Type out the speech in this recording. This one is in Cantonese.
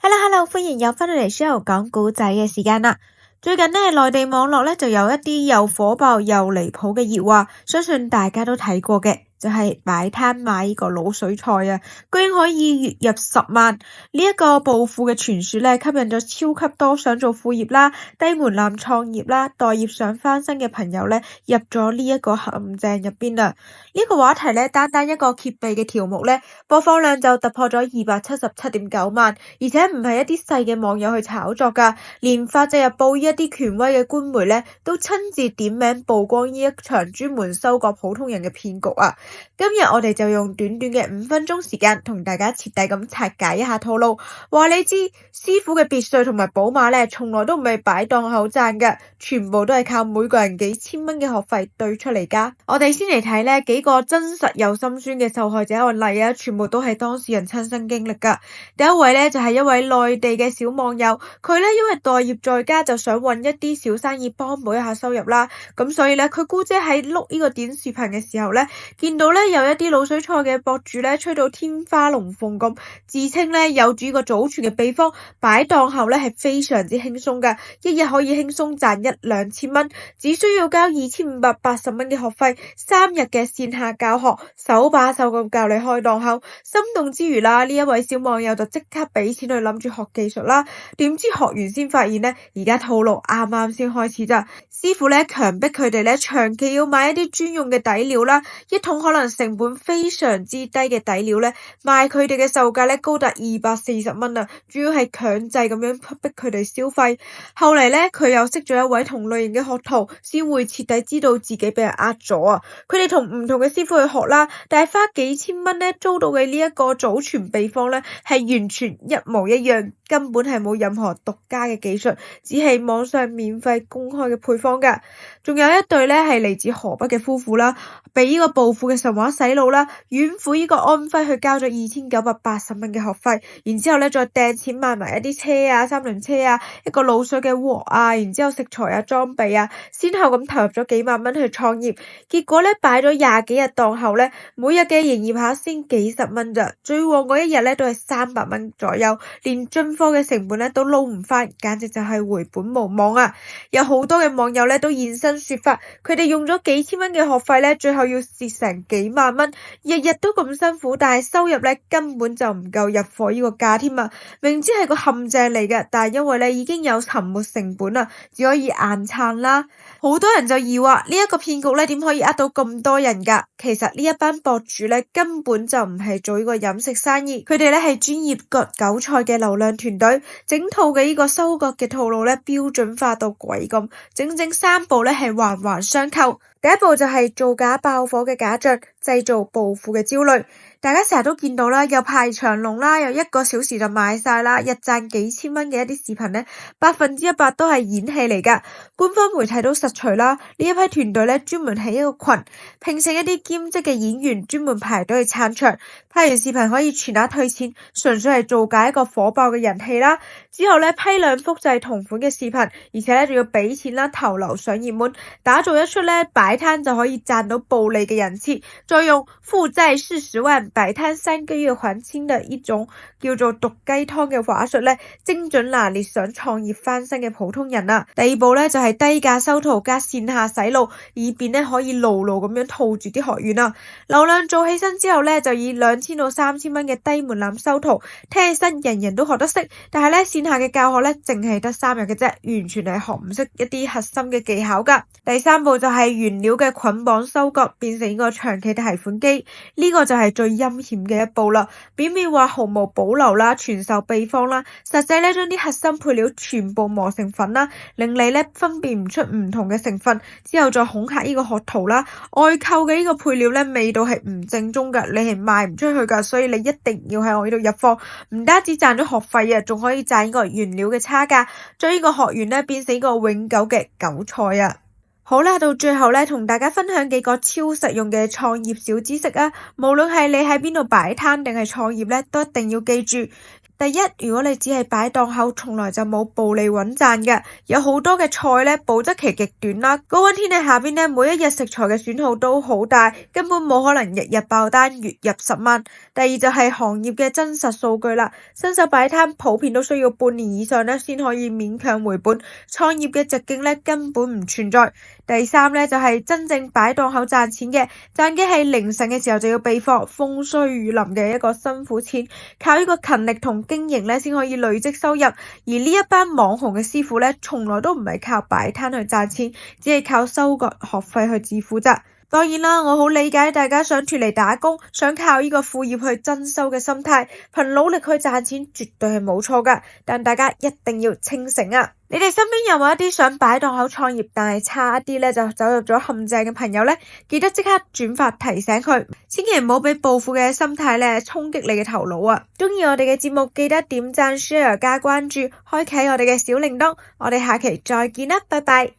Hello，歡迎又返到嚟書友講古仔嘅時間啦。最近呢，內地網絡呢就有一啲又火爆又離譜嘅熱話，相信大家都睇過嘅，就係擺攤賣呢個滷水菜啊，居然可以月入10萬。呢一個暴富嘅傳說呢，吸引咗超級多想做副業啦、低門檻創業啦、待業想翻身嘅朋友呢，入咗呢一個陷阱入邊啦。呢個話題呢，單單一個揭秘嘅條目呢，播放量就突破咗277.9萬，而且唔係一啲細嘅網友去炒作噶，連法制日報呢一啲權威嘅官媒呢，都親自點名曝光呢一場專門收割普通人嘅騙局啊！今日我哋就用短短嘅5分鐘時間，同大家徹底咁拆解一下套路。話你知，師傅嘅別墅同埋寶馬呢，從來都唔係擺檔口賺嘅，全部都係靠每個人幾千蚊嘅學費堆出嚟噶。我哋先嚟睇呢幾個真實又心酸嘅受害者案例啊，全部都係當事人親身經歷噶。第一位呢，就係一位內地嘅小網友，佢呢因為待業在家，就想揾一啲小生意幫補一下收入啦。咁所以呢，佢姑姐喺碌呢個短視頻嘅時候呢，見到呢有一啲滷水菜嘅博主呢，吹到天花龍鳳咁，自稱呢有住個祖傳嘅秘方，擺檔後呢係非常之輕鬆噶，一日可以輕鬆賺1-2千蚊，只需要交2580蚊嘅學費，3日嘅線下教學，手把手咁教你開檔口。心動之餘啦，呢一位小網友就即刻俾錢去諗住學技術啦，點知學完先發現呢，而家套路啱啱先開始咋。師傅呢強迫佢哋呢長期要買一啲專用嘅底料啦，一桶可能成本非常之低嘅底料呢，賣佢哋嘅售價呢高達240蚊啊，主要係強制咁樣逼佢哋消費。後嚟呢，佢又識咗一位同類型嘅學徒，先會徹底知道自己俾人呃咗啊！佢哋同唔同嘅師傅去學啦，但係花幾千蚊呢租到嘅呢一個祖傳秘方呢，係完全一模一樣，根本係冇任何獨家嘅技術，只係網上免費公開嘅配方噶。仲有一對呢係嚟自河北嘅夫婦啦，被呢個暴富嘅神話洗腦啦，遠赴呢個安徽去交咗2980蚊嘅學費，然之後呢再掟錢買埋一啲車啊、3輪車啊、一個滷水嘅鑊啊，然之後食材啊、裝備啊，先後咁投入咗幾萬蚊去創業，結果呢擺咗20幾日檔後呢，每日嘅營業額先幾十蚊咋，最旺嗰一日呢都係300蚊左右，連進貨嘅成本呢都撈唔翻，簡直就係回本無望啊！有好多嘅網友呢都現身說法，佢哋用咗幾千蚊嘅學費呢，最後要蝕成幾萬蚊，日日都咁辛苦，但係收入呢根本就唔夠入貨呢個價添啊！明知係個陷阱嚟嘅，但係因為呢已經有沉沒成本啦，只可以硬撐啦。好多人就疑惑呢一個騙局呢點可以呃到咁多人噶？其實呢一班博主呢根本就唔係做呢個飲食生意，佢哋呢係專業割韭菜嘅流量團隊，整套嘅呢個收割嘅套路呢標準化到鬼咁，整整3步呢係環環相扣。第一步就係造假爆火嘅假象，製造暴富嘅焦慮。大家成日都見到啦，又排長龍啦，又1個小時就賣晒啦，日賺幾千蚊嘅一啲視頻呢，100%都係演戲嚟噶。官方媒體都實錘啦，呢一批團隊呢專門喺一個群，聘請一啲兼職嘅演員，專門排隊去撐場，拍完視頻可以全額退錢，純粹係造假一個火爆嘅人氣啦。之後呢批量複製同款嘅視頻，而且呢仲要俾錢啦，投流上熱門，打造一出呢擺攤就可以賺到暴利嘅人設，再用負債40萬擺攤3個月還清的一種叫做毒雞湯嘅話術呢，精準拿捏想創業翻身嘅普通人啊。第二步呢，就係低價收徒加線下洗腦，以便呢可以牢牢咁樣套住啲學員啊。流量做起身之後呢，就以2000到3000蚊嘅低門檻收徒，聽起身人人都學得識，但係呢線下嘅教學呢，淨係得3日嘅啫，完全係學唔識一啲核心嘅技巧噶。第三步就係原料嘅捆綁收割，變成一個長期嘅提款機，呢個就係最陰險嘅一步啦。表面話毫無保留啦，傳授秘方啦，實際呢將啲核心配料全部磨成粉啦，令你呢分辨唔出唔同嘅成分，之後再恐嚇呢個學徒啦。外購嘅呢個配料呢，味道係唔正宗噶，你係賣唔出去噶，所以你一定要喺我呢度入貨，唔單止賺咗學費啊，仲可以賺呢個原料嘅差價，將呢個學員呢變成一個永久嘅韭菜啊！好啦，到最後呢，同大家分享幾個超實用嘅創業小知識啊！無論係你喺邊度擺攤定係創業呢，都一定要記住，第一，如果你只係擺檔口，從來就冇暴利穩賺嘅，有好多嘅菜呢，保質期極短啦。高溫天氣下邊呢，每一日食材嘅損耗都好大，根本冇可能日日爆單，月入10萬。第二就係行業嘅真實數據啦，新手擺攤普遍都需要半年以上呢，先可以勉強回本，創業嘅直徑呢，根本唔存在。第三呢，就係真正擺檔口賺錢嘅，賺嘅係凌晨嘅時候就要備貨，風吹雨淋嘅一個辛苦錢，靠呢個勤力同經營咧，先可以累積收入。而呢一班網紅嘅師傅咧，從來都唔係靠擺攤去賺錢，只係靠收割學費去致富咋。當然啦，我好理解大家想脫離打工，想靠呢個副業去增收嘅心態，憑努力去賺錢絕對係冇錯噶。但大家一定要清醒啊！你哋身邊有冇一啲想擺檔口創業，但係差一啲咧就走入咗陷阱嘅朋友呢？記得即刻轉發提醒佢，千祈唔好俾暴富嘅心態咧衝擊你嘅頭腦啊！中意我哋嘅節目，記得點讚、share、加關注，開啟我哋嘅小鈴鐺。我哋下期再見啦，拜拜！